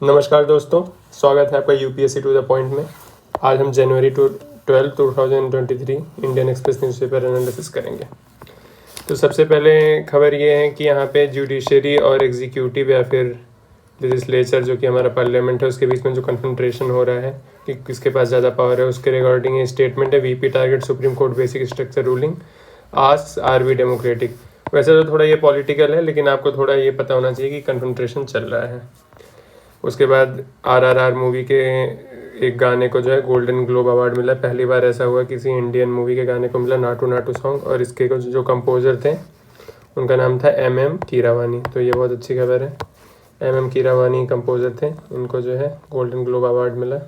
नमस्कार दोस्तों, स्वागत है आपका यूपीएससी टू द पॉइंट में। आज हम जनवरी 12, 2023 इंडियन एक्सप्रेस न्यूज़पेपर एनालिसिस करेंगे। तो सबसे पहले खबर ये है कि यहाँ पे जुडिशरी और एग्जीक्यूटिव या फिर लेजिस्लेचर जो कि हमारा पार्लियामेंट है उसके बीच में जो कन्फ्रंट्रेशन हो रहा है कि किसके पास ज़्यादा पावर है, उसके रिगार्डिंग ये स्टेटमेंट है। VP target supreme court basic structure ruling, asks are we democratic. वैसे तो थोड़ा ये पॉलिटिकल है, लेकिन आपको थोड़ा ये पता होना चाहिए कि कन्फ्रंट्रेशन चल रहा है। उसके बाद आरआरआर मूवी के एक गाने को जो है गोल्डन ग्लोब अवार्ड मिला। पहली बार ऐसा हुआ किसी इंडियन मूवी के गाने को मिला, नाटू नाटू सॉन्ग। और इसके जो कंपोजर थे उनका नाम था MM कीरावानी। तो ये बहुत अच्छी खबर है। MM कीरावानी कंपोजर थे, इनको जो है गोल्डन ग्लोब अवार्ड मिला।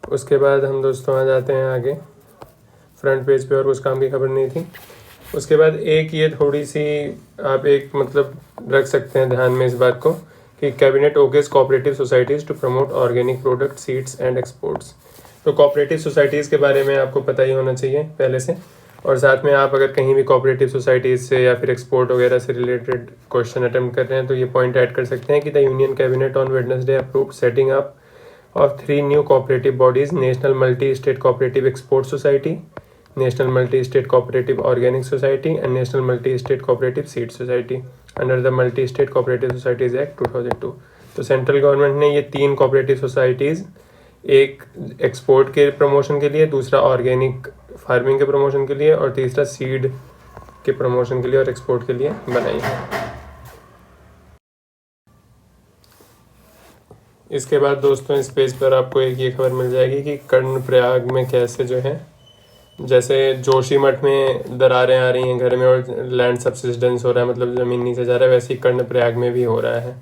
उसके बाद हम दोस्तों आ जाते हैं आगे फ्रंट पेज पे, और उस काम की खबर नहीं थी। उसके बाद एक ये थोड़ी सी आप एक मतलब रख सकते हैं ध्यान में इस बात को कि cabinet okays cooperative societies to promote organic product seeds and exports. तो कोऑपरेटिव सोसाइटीज़ के बारे में आपको पता ही होना चाहिए पहले से। और साथ में आप अगर कहीं भी कोऑपरेटिव सोसाइटीज़ से या फिर एक्सपोर्ट वगैरह से रिलेटेड क्वेश्चन अटेम्प्ट कर रहे हैं तो ये पॉइंट ऐड कर सकते हैं कि the union cabinet on Wednesday approved setting up of 3 new cooperative bodies, national multi state cooperative export society, national multi state cooperative organic society and national multi state cooperative seed society under the multi state cooperative societies act 2002। तो central government ने ये 3 cooperative societies, एक export के promotion के लिए, दूसरा organic farming के promotion के लिए और तीसरा सीड के प्रमोशन के लिए और एक्सपोर्ट के लिए बनाई है। इसके बाद दोस्तों इस पेज पर आपको एक ये खबर मिल जाएगी कि कर्णप्रयाग में कैसे जो है, जैसे जोशीमठ में दरारें आ रही हैं घर में और लैंड सब्सिडेंस हो रहा है, मतलब ज़मीन नीचे जा रहा है, वैसे ही कर्णप्रयाग में भी हो रहा है।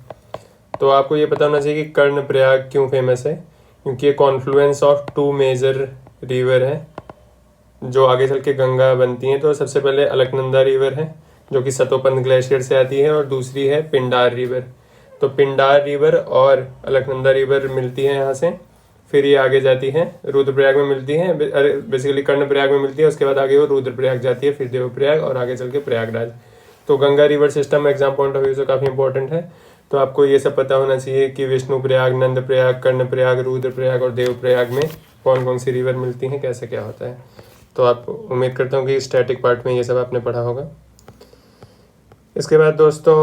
तो आपको ये पता होना चाहिए कि कर्णप्रयाग क्यों फेमस है, क्योंकि ये कॉन्फ्लुएंस ऑफ 2 मेजर रिवर है जो आगे चल के गंगा बनती हैं। तो सबसे पहले अलकनंदा रिवर है जो कि सतोपंथ ग्लेशियर से आती है, और दूसरी है पिंडार रिवर। तो पिंडार रिवर और अलकनंदा रिवर मिलती है यहाँ से, फिर ये आगे जाती है रुद्रप्रयाग में मिलती है, बेसिकली कर्णप्रयाग में मिलती है, उसके बाद आगे वो रुद्रप्रयाग जाती है, फिर देवप्रयाग और आगे चल के प्रयागराज। तो Ganga river system exam point of view से काफ़ी इंपॉर्टेंट है। तो आपको ये सब पता होना चाहिए कि विष्णुप्रयाग, नंदप्रयाग, कर्णप्रयाग, रुद्रप्रयाग और देवप्रयाग में कौन कौन सी रिवर मिलती हैं, कैसे क्या होता है। तो आप उम्मीद करता हूँ कि स्टैटिक पार्ट में ये सब आपने पढ़ा होगा। इसके बाद दोस्तों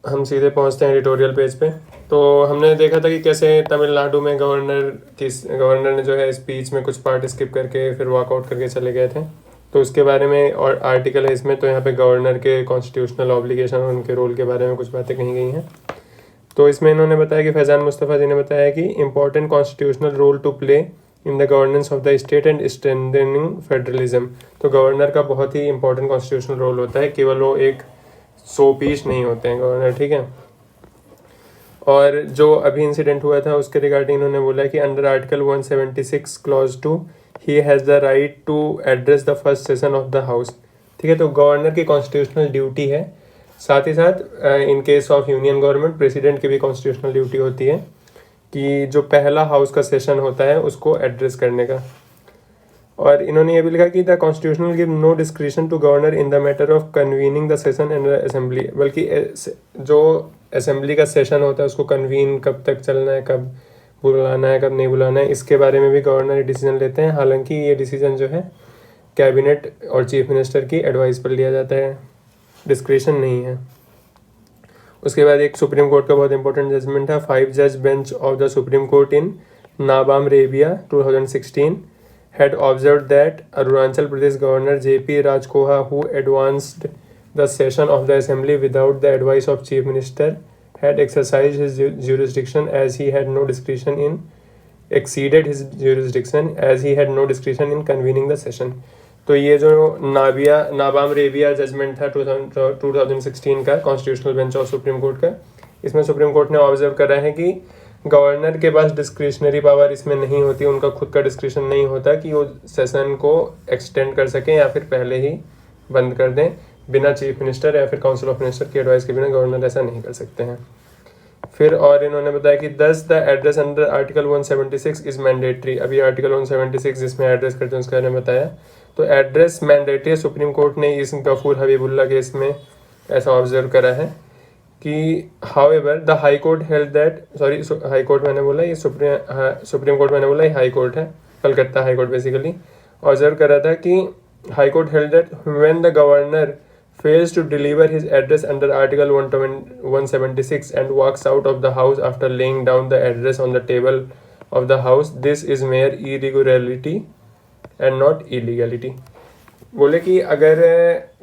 हम सीधे पहुँचते हैं एडिटोरियल पेज पे। तो हमने देखा था कि कैसे तमिलनाडु में गवर्नर ने जो है स्पीच में कुछ पार्ट स्किप करके फिर वॉकआउट करके चले गए थे। तो उसके बारे में और आर्टिकल है इसमें। तो यहाँ पे गवर्नर के कॉन्स्टिट्यूशनल ऑब्लिगेशन और उनके रोल के बारे में कुछ बातें कही गई हैं। तो इसमें इन्होंने बताया कि फैज़ान मुस्तफ़ा जी ने बताया कि important constitutional role to play in the governance of the state and strengthening federalism. तो गवर्नर का बहुत ही इंपॉर्टेंट कॉन्स्टिट्यूशनल रोल होता है, केवल वो एक 100 पीस नहीं होते हैं गवर्नर, ठीक है। और जो अभी इंसिडेंट हुआ था उसके रिगार्डिंग इन्होंने बोला कि under article 176 clause 2 he has the right to address the first session of the house. ठीक है, तो गवर्नर की कॉन्स्टिट्यूशनल ड्यूटी है। साथ ही साथ इन case of union government president की भी कॉन्स्टिट्यूशनल ड्यूटी होती है कि जो पहला हाउस का सेशन होता है उसको एड्रेस करने का। और इन्होंने ये भी लिखा कि the constitutional give no discretion to governor in the matter of convening the session and assembly. बल्कि जो असेंबली का सेशन होता है उसको कन्वीन कब तक चलना है, कब बुलाना है, कब नहीं बुलाना है, इसके बारे में भी गवर्नर डिसीजन लेते हैं। हालांकि ये डिसीजन जो है कैबिनेट और चीफ मिनिस्टर की एडवाइस पर लिया जाता है, डिस्क्रिशन नहीं है। उसके बाद एक सुप्रीम कोर्ट का बहुत इंपॉर्टेंट जजमेंट है। 5 जज bench of the supreme court in Nabam Rebia 2016 had observed that Arunachal Pradesh Governor J.P. Rajkoha, who advanced the session of the assembly without the advice of Chief Minister, had exercised his jurisdiction as he had no discretion in exceeded his jurisdiction as he had no discretion in convening the session। तो ये जो Nabam Rebia judgement था 2016 का constitutional bench of supreme court का, इसमें supreme court ने observe करा है कि गवर्नर के पास डिस्क्रिशनरी पावर इसमें नहीं होती, उनका खुद का डिस्क्रिशन नहीं होता कि वो सेशन को एक्सटेंड कर सकें या फिर पहले ही बंद कर दें बिना चीफ मिनिस्टर या फिर काउंसिल ऑफ मिनिस्टर की एडवाइस के बिना गवर्नर ऐसा नहीं कर सकते हैं। फिर और इन्होंने बताया कि 10 the address under article 176 is mandatory. अभी आर्टिकल 176 जिसमें एड्रेस करते हैं उसके बारे में बताया। तो एड्रेस मैंडेटरी, सुप्रीम कोर्ट ने इस गफूर हबीबुल्ला केस में ऐसा ऑब्जर्व करा है कि however the high court held that, sorry high court मैंने बोला, ये सुप्रीम कोर्ट मैंने बोला, ये हाई कोर्ट है, Calcutta high court basically observe कर रहा था कि high court held that when the governor fails to deliver his address under Article 176 and walks out of the house after laying down the address on the table of the house, this is mere irregularity and not illegality. बोले कि अगर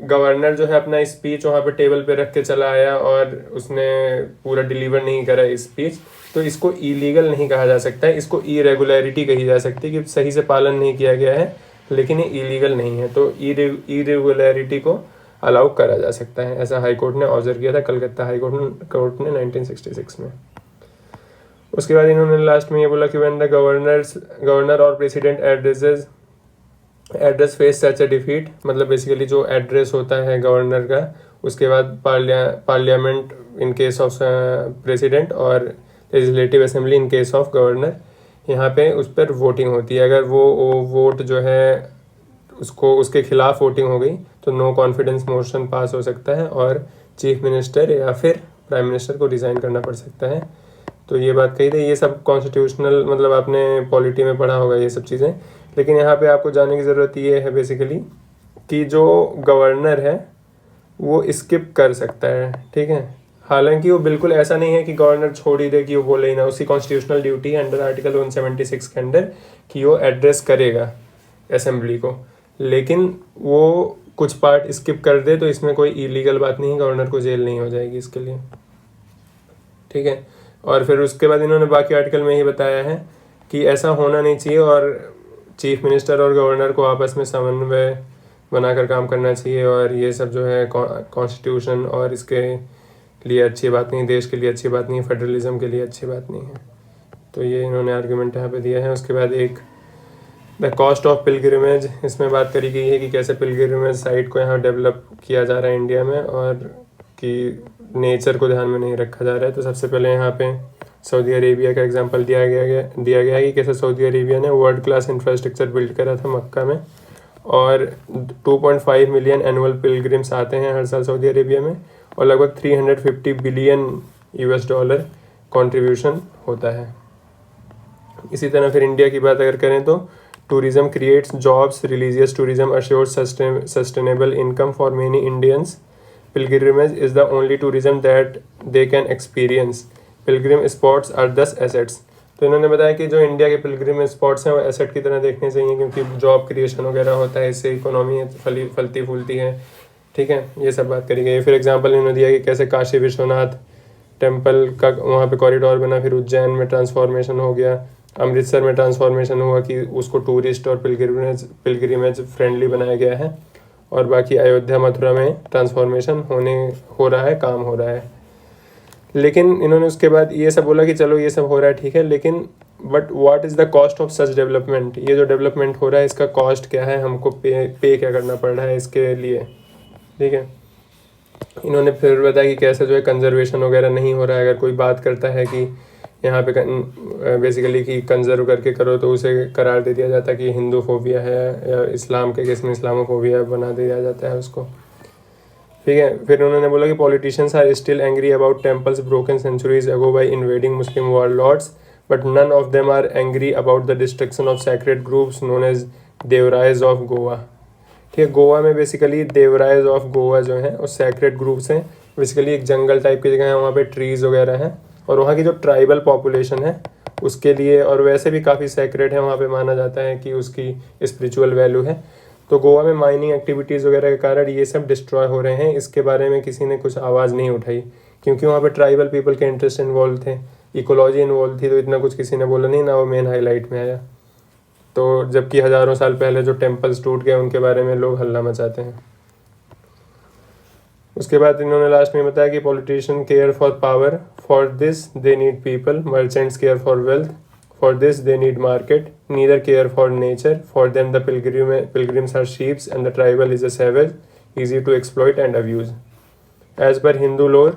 governor जो है अपना speech वहाँ पे table पे रख के चला आया और उसने पूरा डिलीवर नहीं करा स्पीच, तो इसको इलीगल नहीं कहा जा सकता है, इसको इरेगुलरिटी कही जा सकती है कि सही से पालन नहीं किया गया है, लेकिन ये इलीगल नहीं है, तो इरेगुलरिटी को अलाउ करा जा सकता है। ऐसा हाई कोर्ट ने ऑब्जर्व किया था, कलकत्ता हाई कोर्ट ने 1966 में। उसके बाद इन्होंने लास्ट में ये बोला कि व्हेन द गवर्नर और president address face such a defeat, मतलब बेसिकली जो एड्रेस होता है गवर्नर का, उसके बाद parliament in case of president और legislative assembly in case of governor, यहाँ पे उस पर वोटिंग होती है। अगर वो वोट जो है उसको उसके खिलाफ वोटिंग हो गई तो नो कॉन्फिडेंस मोशन पास हो सकता है और चीफ मिनिस्टर या फिर प्राइम मिनिस्टर को रिज़ाइन करना पड़ सकता है। तो ये बात कही थी, ये सब कॉन्स्टिट्यूशनल, मतलब आपने पॉलिटी में पढ़ा होगा ये सब चीज़ें, लेकिन यहाँ पे आपको जानने की ज़रूरत ये है बेसिकली कि जो गवर्नर है वो स्किप कर सकता है, ठीक है। हालांकि वो बिल्कुल ऐसा नहीं है कि गवर्नर छोड़ ही दे कि वो बोले ही ना, उसकी कॉन्स्टिट्यूशनल ड्यूटी है अंडर आर्टिकल 176 के अंडर कि वो एड्रेस करेगा असेंबली को, लेकिन वो कुछ पार्ट स्किप कर दे तो इसमें कोई इलीगल बात नहीं है, गवर्नर को जेल नहीं हो जाएगी इसके लिए, ठीक है। और फिर उसके बाद इन्होंने बाकी आर्टिकल में ही बताया है कि ऐसा होना नहीं चाहिए और चीफ मिनिस्टर और गवर्नर को आपस में समन्वय बनाकर काम करना चाहिए, और ये सब जो है कॉन्स्टिट्यूशन और इसके लिए अच्छी बात नहीं, देश के लिए अच्छी बात नहीं, फेडरलिज्म के लिए अच्छी बात नहीं है। तो ये इन्होंने आर्गूमेंट यहाँ पे दिया है। उसके बाद एक द कॉस्ट ऑफ पिलग्रिमेज, इसमें बात करी गई है कि कैसे पिलग्रिमेज साइट को यहाँ डेवलप किया जा रहा है इंडिया में और कि नेचर को ध्यान में नहीं रखा जा रहा है। तो सबसे पहले यहाँ पे सऊदी अरेबिया का एग्जांपल दिया गया है कि कैसे सऊदी अरेबिया ने वर्ल्ड क्लास इंफ्रास्ट्रक्चर बिल्ड करा था मक्का में, और 2.5 मिलियन एनुअल पिलग्रिम्स आते हैं हर साल सऊदी अरेबिया में, और लगभग 350 बिलियन US डॉलर कंट्रीब्यूशन होता है। इसी तरह फिर इंडिया की बात अगर करें तो tourism creates jobs, religious tourism assures sustainable income for many Indians, pilgrimage is the only tourism that they can experience, pilgrim spots are thus assets. तो इन्होंने बताया कि जो इंडिया के पिलग्रिम स्पॉट्स हैं वो एसेट की तरह देखने चाहिए, क्योंकि जॉब क्रिएशन वगैरह होता है, इससे इकोनॉमी फलती फूलती है, ठीक है। ये सब बात करी गई। फिर एग्जांपल इन्होंने दिया कि कैसे काशी विश्वनाथ टेम्पल का वहाँ पे कॉरिडोर बना, फिर उज्जैन में ट्रांसफॉर्मेशन हो गया, अमृतसर में ट्रांसफॉर्मेशन हुआ कि उसको टूरिस्ट और पिलग्रिमेज फ्रेंडली बनाया गया है, और बाकी अयोध्या मथुरा में ट्रांसफॉर्मेशन हो रहा है, काम हो रहा है। लेकिन इन्होंने उसके बाद ये सब बोला कि चलो ये सब हो रहा है, ठीक है, लेकिन but what is the cost of such development, ये जो डेवलपमेंट हो रहा है इसका कॉस्ट क्या है, हमको पे क्या करना पड़ रहा है इसके लिए, ठीक है। इन्होंने फिर बताया कि कैसे जो है कंजर्वेशन वगैरह नहीं हो रहा है। अगर कोई बात करता है कि यहाँ पे बेसिकली कि कंजर्व करके करो तो उसे करार दे दिया जाता है कि हिंदू फोबिया है, या इस्लाम के केस में इस्लामोफोबिया बना दिया जाता है उसको, ठीक है। फिर उन्होंने बोला कि politicians are still angry about temples broken centuries ago by invading Muslim warlords, but none of them are angry about the destruction of sacred groups known as devrais of Goa, ठीक है। गोवा में बेसिकली देवरायज ऑफ गोवा जो है वो सैक्रेड ग्रुप्स हैं, basically एक जंगल type की जगह है, वहाँ पे ट्रीज़ वगैरह हैं, और वहाँ की जो ट्राइबल पॉपुलेशन है उसके लिए, और वैसे भी काफ़ी सैक्रेड है, वहाँ पे माना जाता है कि उसकी स्पिरिचुअल वैल्यू है। तो गोवा में माइनिंग एक्टिविटीज़ वगैरह के कारण ये सब डिस्ट्रॉय हो रहे हैं, इसके बारे में किसी ने कुछ आवाज़ नहीं उठाई, क्योंकि वहाँ पे ट्राइबल पीपल के इंटरेस्ट इन्वॉल्व थे, इकोलॉजी इन्वॉल्व थी, तो इतना कुछ किसी ने बोला नहीं, ना वो मेन हाईलाइट में आया। तो जबकि हज़ारों साल पहले जो टेम्पल्स टूट गए उनके बारे में लोग हल्ला मचाते हैं। उसके बाद इन्होंने लास्ट में बताया कि politician care for power, for this they need people, merchants care for wealth, for this they need market, neither care for nature, for them the pilgrims are sheeps and the tribal is a savage, easy to exploit and abuse as per Hindu लोर।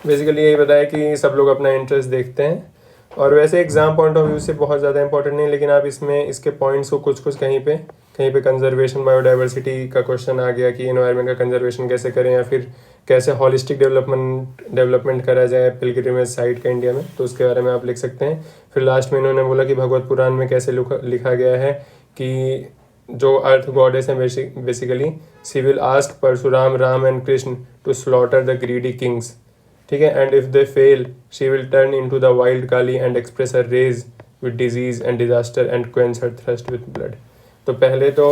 Basically यही बताया कि सब लोग अपना interest देखते हैं, और वैसे एग्जाम पॉइंट ऑफ व्यू से बहुत ज़्यादा इंपॉर्टेंट नहीं, लेकिन आप इसमें इसके पॉइंट्स को कुछ कहीं पे कंजर्वेशन बायोडाइवर्सिटी का क्वेश्चन आ गया कि एनवायरनमेंट का कंजर्वेशन कैसे करें, या फिर कैसे हॉलिस्टिक डेवलपमेंट करा जाए पिलग्रिमेज साइट का इंडिया में, तो उसके बारे में आप लिख सकते हैं। फिर लास्ट में इन्होंने बोला कि भगवत पुराण में कैसे लिखा गया है कि जो अर्थ गॉडेस हैं basically she will ask Parshuram Ram and Krishna to slaughter the greedy kings, ठीक है, and if they fail she will turn into the wild Kali and express her rage with disease and disaster and quench her thirst with blood. तो पहले तो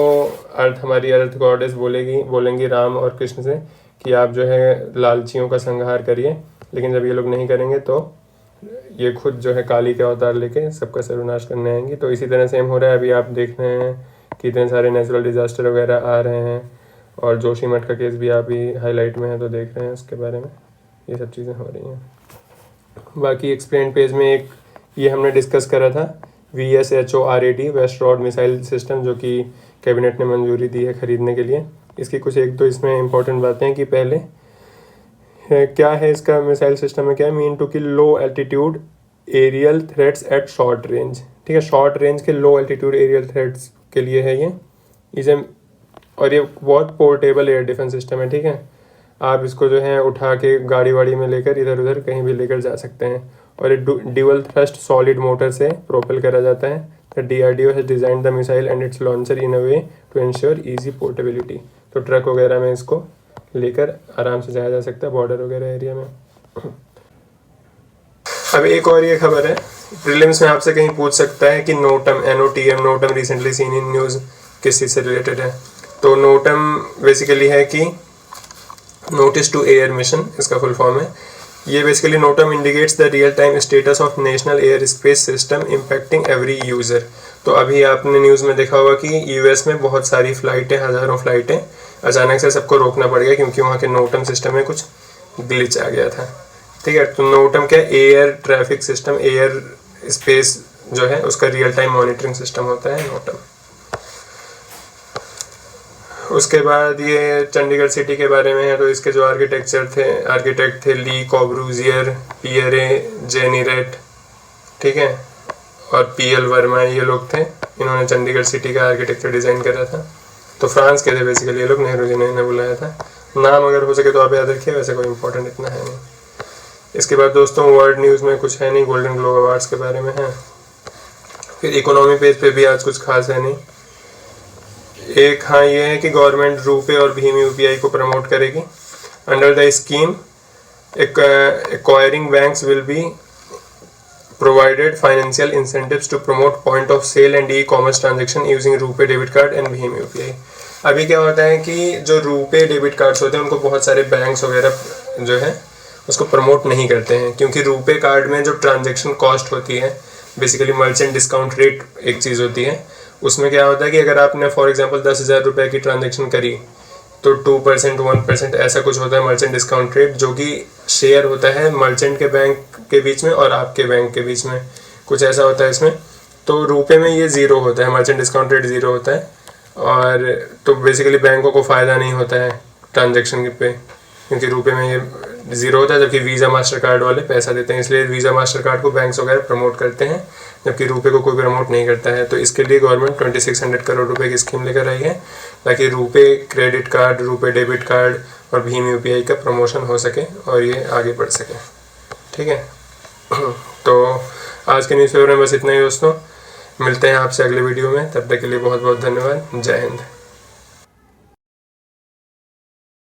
हमारी अर्थ goddess बोलेंगी राम और कृष्ण से कि आप जो है लालचियों का संहार करिए, लेकिन जब ये लोग नहीं करेंगे तो ये खुद जो है काली के अवतार लेके सबका सर्वनाश करने आएंगी। तो इसी तरह सेम हो रहा है, अभी आप देख रहे हैं कि इतने सारे नेचुरल डिजास्टर वगैरह आ रहे हैं, और जोशीमठ का केस भी आप ही हाईलाइट में है तो देख रहे हैं उसके बारे में, ये सब चीज़ें हो रही हैं। बाकी एक्सप्लेन पेज में एक ये हमने डिस्कस करा था VSHORAD वेस्ट रॉड मिसाइल सिस्टम, जो कि कैबिनेट ने मंजूरी दी है खरीदने के लिए। इसकी कुछ एक दो इसमें इंपॉर्टेंट बातें हैं कि पहले क्या है इसका मिसाइल सिस्टम में, क्या है, mean to kill low altitude aerial threats at short range, ठीक है, शॉर्ट रेंज के लो एल्टीट्यूड एरियल थ्रेट्स के लिए है ये इसे, और ये बहुत पोर्टेबल एयर डिफेंस सिस्टम है, ठीक है, आप इसको जो है उठा के गाड़ी वाड़ी में लेकर इधर उधर कहीं भी लेकर जा सकते हैं, और ये ड्यूअल थ्रस्ट सॉलिड मोटर से प्रोपेल करा जाता है। The DRDO has designed the missile and its launcher in a way to ensure easy portability। तो ट्रक वगैरह में इसको लेकर आराम से जाया जा सकता है बॉर्डर वगैरह एरिया में। अब एक और ये खबर है, प्रीलिम्स में आपसे कहीं पूछ सकता है कि notum notum recently seen in news किस चीज़ से रिलेटेड है। तो नोटम बेसिकली है कि नोटिस टू एयर मिशन, इसका फुल फॉर्म है। ये basically notum indicates the real time status of national air space system impacting every user. तो अभी आपने न्यूज़ में देखा होगा कि US में बहुत सारी फ्लाइटें, हज़ारों फ्लाइटें अचानक से सबको रोकना पड़ गया क्योंकि वहाँ के नोटम सिस्टम में कुछ ग्लिच आ गया था, ठीक है। तो नोटम क्या, air traffic system, air space जो है उसका रियल टाइम मॉनिटरिंग सिस्टम होता है नोटम। उसके बाद ये चंडीगढ़ सिटी के बारे में है, तो इसके जो आर्किटेक्ट थे ली कॉब्रूजियर, पियरे जेनिरेट, ठीक है, और PL वर्मा, ये लोग थे, इन्होंने चंडीगढ़ सिटी का आर्किटेक्चर डिज़ाइन करा था। तो फ्रांस के थे बेसिकली ये लोग, नेहरू जी ने इन्हें बुलाया था। नाम अगर हो सके तो आप याद रखिए, वैसे कोई इंपॉर्टेंट इतना है नहीं। इसके बाद दोस्तों वर्ल्ड न्यूज़ में कुछ है नहीं, गोल्डन ग्लोब अवार्ड्स के बारे में है। फिर इकोनॉमी पेज पे भी आज कुछ खास है नहीं। एक हाँ ये है कि गवर्नमेंट रूपे और भीम UPI को प्रमोट करेगी। Under the scheme acquiring banks will be provided financial incentives to promote point of sale and e-commerce transaction using RuPay debit card and Bhim UPI। अभी क्या होता है कि जो रुपे डेबिट कार्ड्स होते हैं उनको बहुत सारे बैंक्स वगैरह जो है उसको प्रमोट नहीं करते हैं, क्योंकि रुपे कार्ड में जो ट्रांजेक्शन कॉस्ट होती है, बेसिकली मर्चेंट डिस्काउंट रेट एक चीज़ होती है, उसमें क्या होता है कि अगर आपने फॉर एग्जांपल 10,000 रुपये की ट्रांजेक्शन करी तो 2% 1% ऐसा कुछ होता है मर्चेंट डिस्काउंट रेट, जो कि शेयर होता है मर्चेंट के बैंक के बीच में और आपके बैंक के बीच में, कुछ ऐसा होता है इसमें। तो रुपए में ये ज़ीरो होता है, मर्चेंट डिस्काउंट रेट ज़ीरो होता है, और तो बेसिकली बैंकों को फ़ायदा नहीं होता है ट्रांजेक्शन पे, क्योंकि रुपए में ये ज़ीरो होता है, जबकि वीज़ा मास्टर कार्ड वाले पैसा देते हैं, इसलिए वीज़ा मास्टर कार्ड को बैंक्स वगैरह प्रमोट करते हैं, जबकि रुपए को कोई प्रमोट नहीं करता है। तो इसके लिए गवर्नमेंट 2600 करोड़ रुपए की स्कीम लेकर आई है, ताकि RuPay credit card, RuPay debit card और भीम UPI का प्रमोशन हो सके और ये आगे बढ़ सके, ठीक है। तो आज के न्यूज़पेपर में बस इतना ही दोस्तों, मिलते हैं आपसे अगले वीडियो में, तब तक के लिए बहुत बहुत धन्यवाद। जय हिंद।